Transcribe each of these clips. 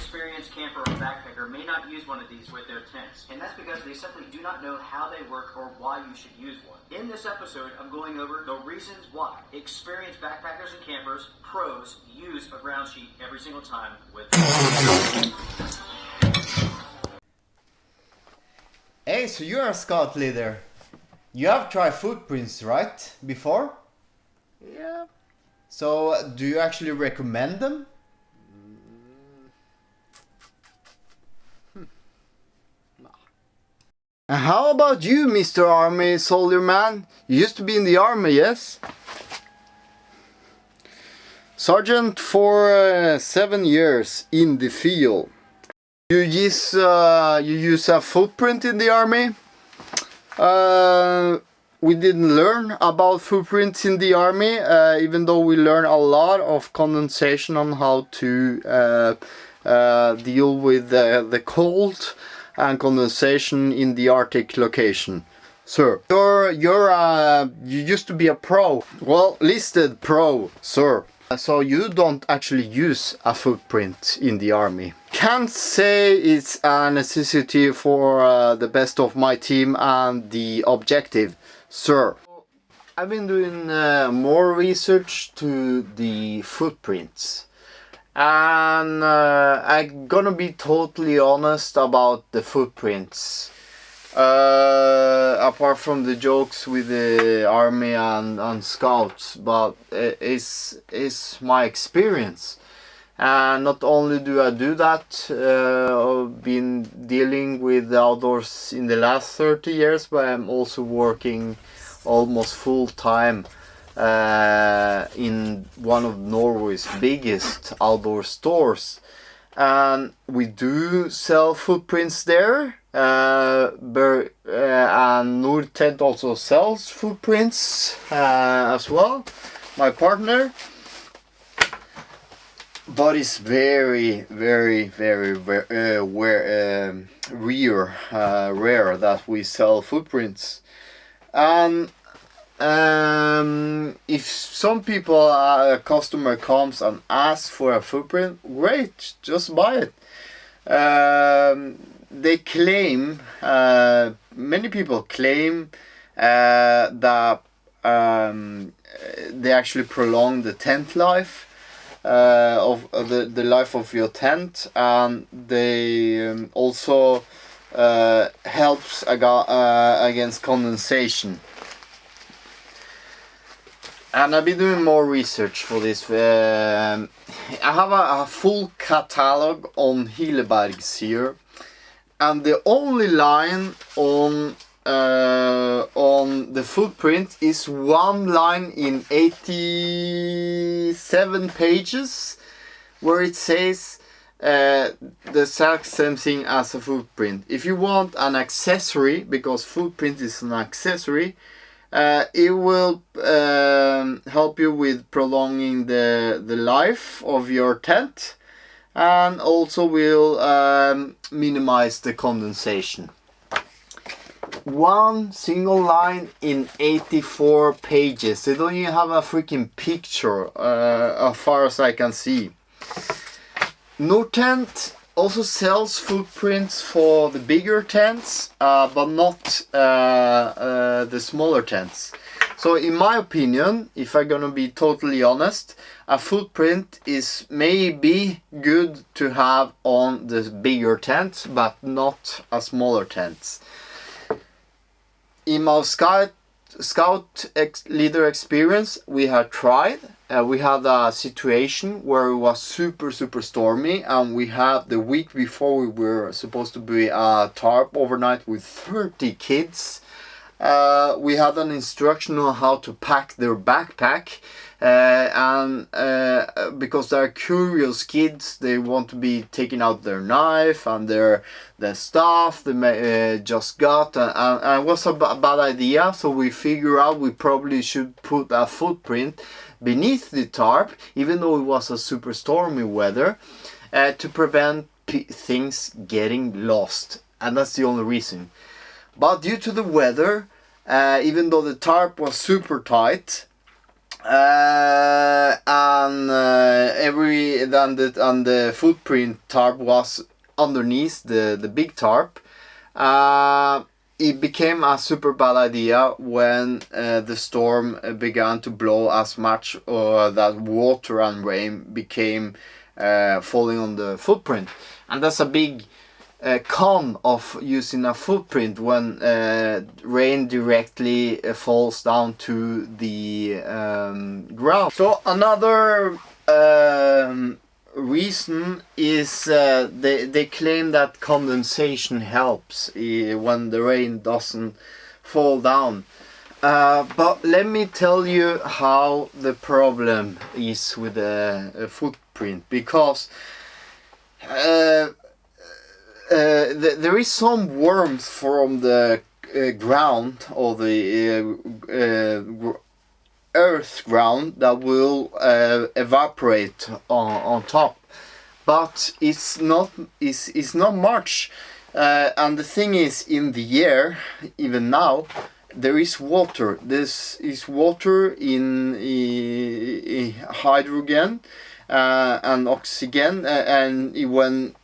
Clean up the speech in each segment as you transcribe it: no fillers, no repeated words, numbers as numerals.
inexperienced camper or backpacker may not use one of these with their tents, and that's because they simply do not know how they work or why you should use one. In this episode, I'm going over the reasons why experienced backpackers and campers, pros, use a ground sheet every single time with Hey, so you're a scout leader. You have tried footprints, right? Before? Yeah. So, do you actually recommend them? Nah. And how about you, Mr. Army Soldier Man? You used to be in the army, yes? Sergeant for 7 years in the field. You use a footprint in the army? We didn't learn about footprints in the army, even though we learned a lot of condensation on how to deal with the cold and condensation in the Arctic location. Sir, you used to be a pro. Well, listed pro, sir. So you don't actually use a footprint in the army. Can't say it's a necessity for the best of my team and the objective, sir. I've been doing more research to the footprints. And I'm gonna be totally honest about the footprints. Apart from the jokes with the army and scouts, but it's my experience. And not only do I do that, I've been dealing with the outdoors in the last 30 years, but I'm also working almost full time in one of Norway's biggest outdoor stores. And we do sell footprints there. And Nordtent also sells footprints as well, my partner. But it's very rare that we sell footprints. And if some people, a customer comes and asks for a footprint, great, just buy it. They claim, many people claim that they actually prolong the tent life of the life of your tent, and they also helps against condensation. And I've been doing more research for this. I have a full catalog on Hillebergs here. And the only line on the footprint is one line in 87 pages, where it says the exact same thing as a footprint. If you want an accessory, because footprint is an accessory, it will help you with prolonging the life of your tent. And also will minimize the condensation. One single line in 84 pages. They don't even have a freaking picture as far as I can see. Nordtent also sells footprints for the bigger tents, but not the smaller tents. So in my opinion, if I'm gonna be totally honest, a footprint is maybe good to have on the bigger tents, but not a smaller tents. In my scout leader experience, we had tried. We had a situation where it was super stormy, and we had the week before we were supposed to be a tarp overnight with 30 kids. We had an instruction on how to pack their backpack, and because they're curious kids, they want to be taking out their knife and their stuff they just got, and it was a bad idea. So we figured out we probably should put a footprint beneath the tarp, even though it was a super stormy weather, to prevent things getting lost, and that's the only reason. But due to the weather, even though the tarp was super tight, And the footprint tarp was underneath the big tarp. It became a super bad idea when the storm began to blow as much that water and rain became falling on the footprint. And that's a big con of using a footprint when rain directly falls down to the ground. So another reason is they claim that condensation helps when the rain doesn't fall down. But let me tell you how the problem is with the footprint, because there is some warmth from the ground or the earth ground that will evaporate on top, but it's not much. And the thing is, in the air, even now, there is water. This is water in hydrogen and oxygen, and when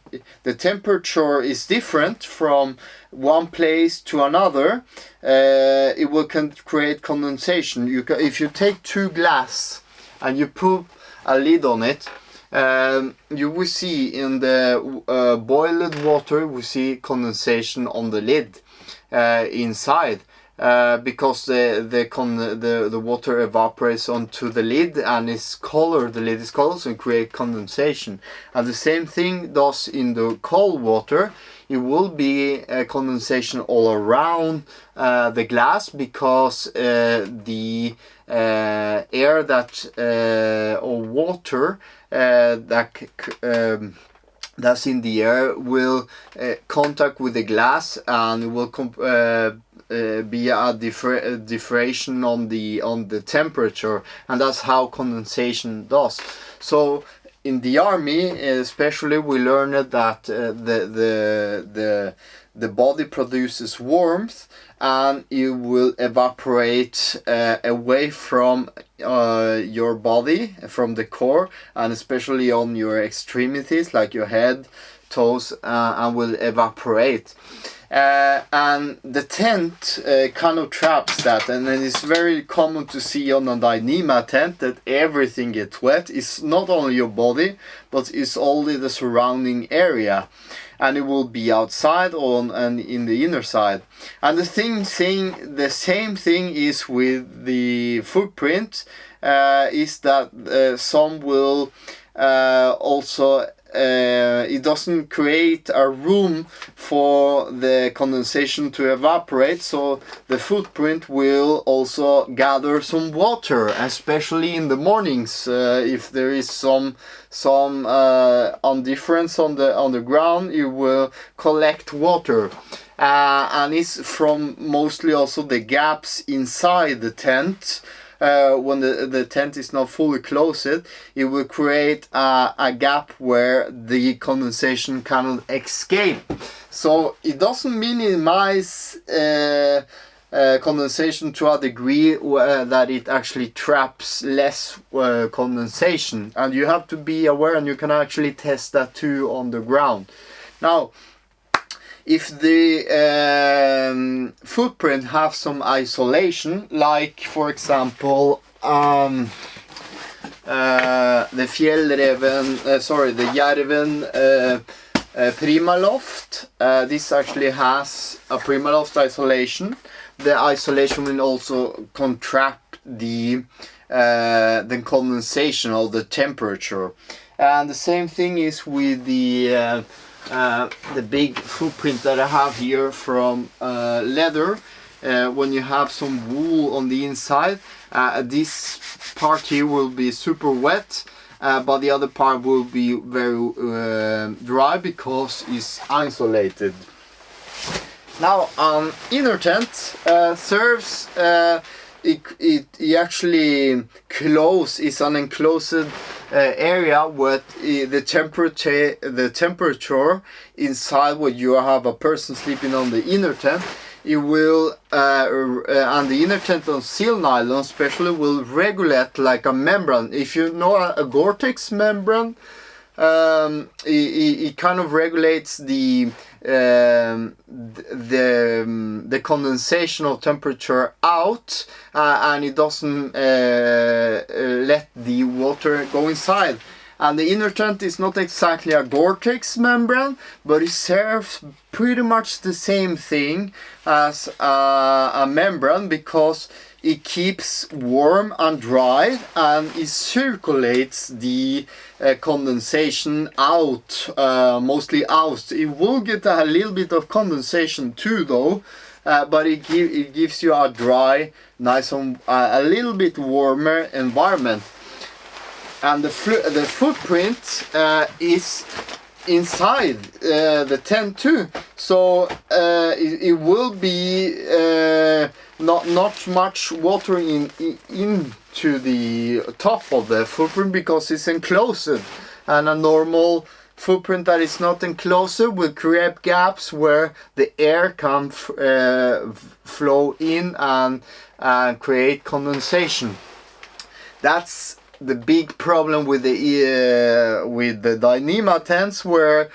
the temperature is different from one place to another, it will create condensation. If you take two glass and you put a lid on it, you will see in the boiled water, we see condensation on the lid inside. Because the water evaporates onto the lid and is colored. The lid is colored, so it creates condensation. And the same thing does in the cold water. It will be condensation all around the glass, because the air that or water that's in the air will contact with the glass, and it will be a differentiation on the temperature, and that's how condensation does. So in the army especially, we learned that the body produces warmth, and it will evaporate away from your body, from the core, and especially on your extremities like your head, toes, and will evaporate. And the tent kind of traps that, and then it's very common to see on a Dyneema tent that everything gets wet. It's not only your body, but it's only the surrounding area, and it will be outside and in the inner side. And the same thing is with the footprint, is that some will also it doesn't create a room for the condensation to evaporate, so the footprint will also gather some water, especially in the mornings. If there is some undifference on the ground, it will collect water, and it's from mostly also the gaps inside the tent. When the tent is not fully closed, it will create a gap where the condensation cannot escape. So it doesn't minimize condensation to a degree that it actually traps less condensation. And you have to be aware, and you can actually test that too on the ground. Now, if the footprint have some isolation, like for example the Järven Primaloft, this actually has a Primaloft isolation. The isolation will also contract the condensation of the temperature. And the same thing is with the big footprint that I have here from leather. When you have some wool on the inside, this part here will be super wet, but the other part will be very dry because it's isolated. Now, inner tent serves it actually is an enclosed area where the temperature inside, where you have a person sleeping on the inner tent, it will and the inner tent on seal nylon especially will regulate like a membrane. If you know a Gore-Tex membrane, it kind of regulates the condensation of temperature out, and it doesn't let the water go inside. And the inner tent is not exactly a Gore-Tex membrane, but it serves pretty much the same thing as a membrane, because it keeps warm and dry, and it circulates the condensation out, mostly out. It will get a little bit of condensation too though, but it gives you a dry, nice and a little bit warmer environment. And the footprint is inside the tent too, so it will be not much water into the top of the footprint, because it's enclosed, and a normal footprint that is not enclosed will create gaps where the air can flow in and create condensation. That's the big problem with the Dyneema tents, where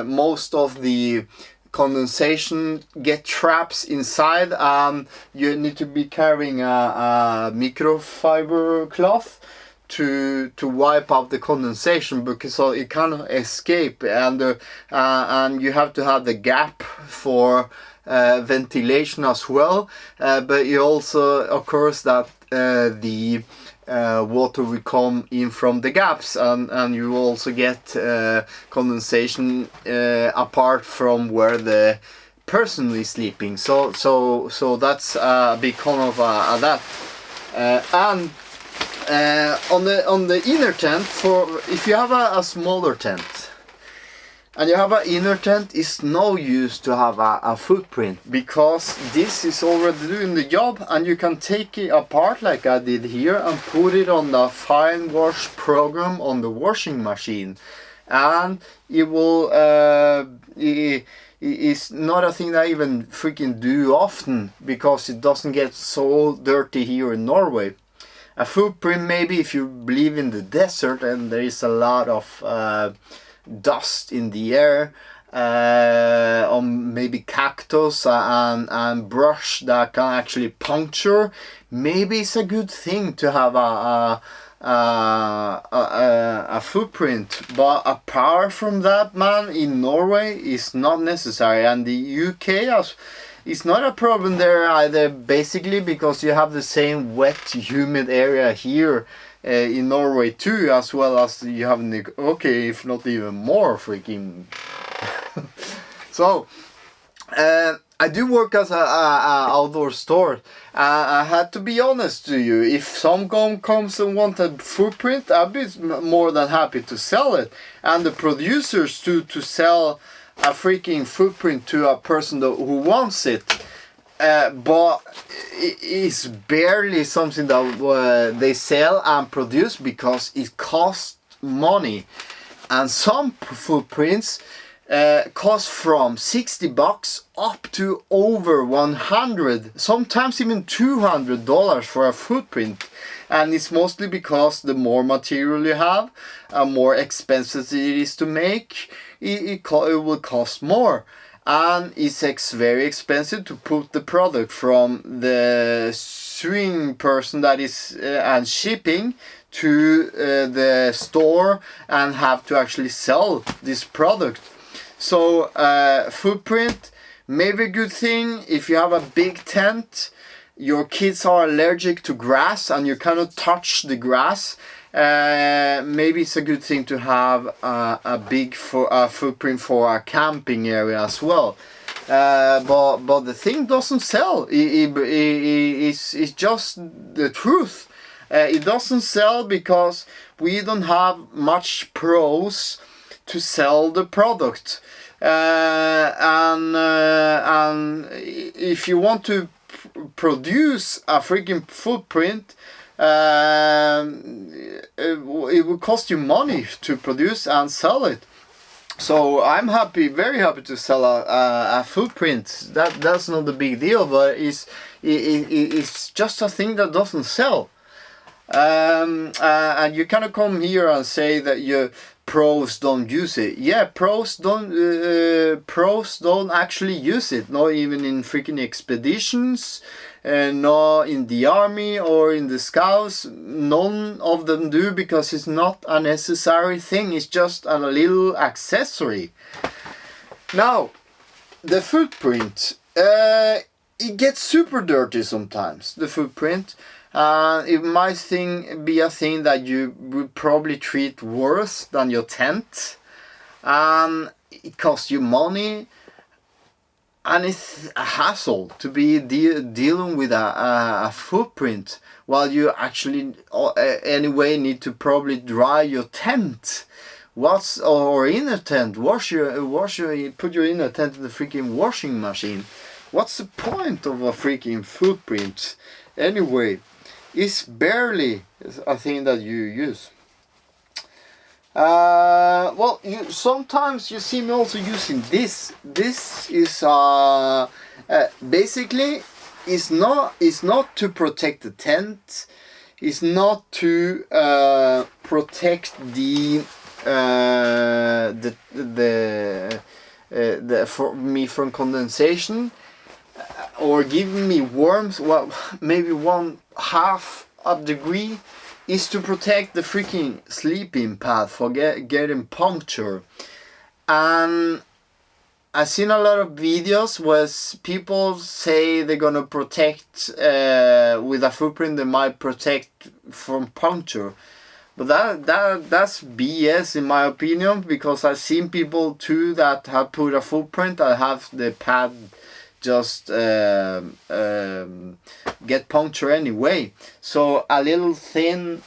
most of the condensation get traps inside, and you need to be carrying a microfiber cloth to wipe out the condensation, because it cannot escape, and you have to have the gap for ventilation as well, but it also occurs that the water will come in from the gaps, and you also get condensation apart from where the person is sleeping. So that's a big con of that. And on the inner tent, for if you have a smaller tent and you have an inner tent, it's no use to have a footprint, because this is already doing the job, and you can take it apart like I did here and put it on the fine wash program on the washing machine, and it will it's not a thing that I even freaking do often, because it doesn't get so dirty here in Norway. A footprint, maybe if you live in the desert and there is a lot of dust in the air, on maybe cactus and brush that can actually puncture, maybe it's a good thing to have a footprint. But apart from that, man, in Norway it's not necessary, and the UK it's not a problem there either, basically, because you have the same wet, humid area here in Norway too, as well as you have in the UK, if not even more freaking. So I do work as a outdoor store. I had to be honest to you. If someone comes and wants a footprint, I'd be more than happy to sell it, and the producers to sell a freaking footprint to a person who wants it. But it's barely something that they sell and produce, because it costs money, and some footprints cost from $60 up to over $100, sometimes even $200 for a footprint. And it's mostly because the more material you have, more expensive it is to make, it will cost more. And it's very expensive to put the product from the string person that is and shipping to the store, and have to actually sell this product. So footprint, maybe a good thing if you have a big tent, your kids are allergic to grass and you cannot touch the grass. Maybe it's a good thing to have a big footprint for a camping area as well. But the thing doesn't sell. It's just the truth. It doesn't sell because we don't have much pros to sell the product. And if you want to produce a freaking footprint, it will cost you money to produce and sell it. So I'm happy, very happy to sell a footprint. That's not a big deal, but it's just a thing that doesn't sell. And you kind of come here and say that your pros don't use it. Yeah, pros don't actually use it. Not even in freaking expeditions, not in the army or in the scouts. None of them do, because it's not a necessary thing. It's just a little accessory. Now, the footprint. It gets super dirty sometimes. The footprint. It might be a thing that you would probably treat worse than your tent. It costs you money, and it's a hassle to be dealing with a footprint while you actually anyway need to probably dry your tent. Or inner tent, put your inner tent in the freaking washing machine. What's the point of a freaking footprint anyway? It's barely a thing that you use. Well, sometimes you see me also using this. This is basically it's not to protect the tent. It's not to protect for me from condensation. Or giving me warmth, well, maybe 1/2 a degree, is to protect the freaking sleeping pad for getting puncture. And I've seen a lot of videos where people say they're gonna protect with a footprint. They might protect from puncture, but that's BS in my opinion, because I've seen people too that have put a footprint that have the pad just get puncture anyway. So a little thin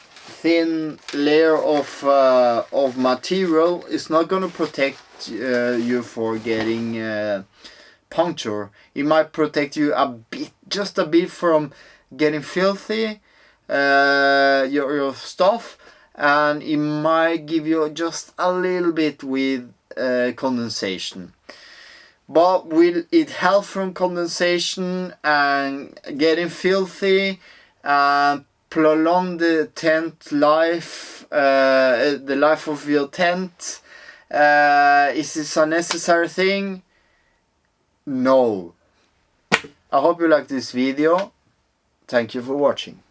layer of material is not gonna protect you for getting puncture. It might protect you just a bit from getting filthy, your stuff, and it might give you just a little bit with condensation. But will it help from condensation and getting filthy and prolong the tent life, the life of your tent? Is this a necessary thing? No. I hope you like this video. Thank you for watching.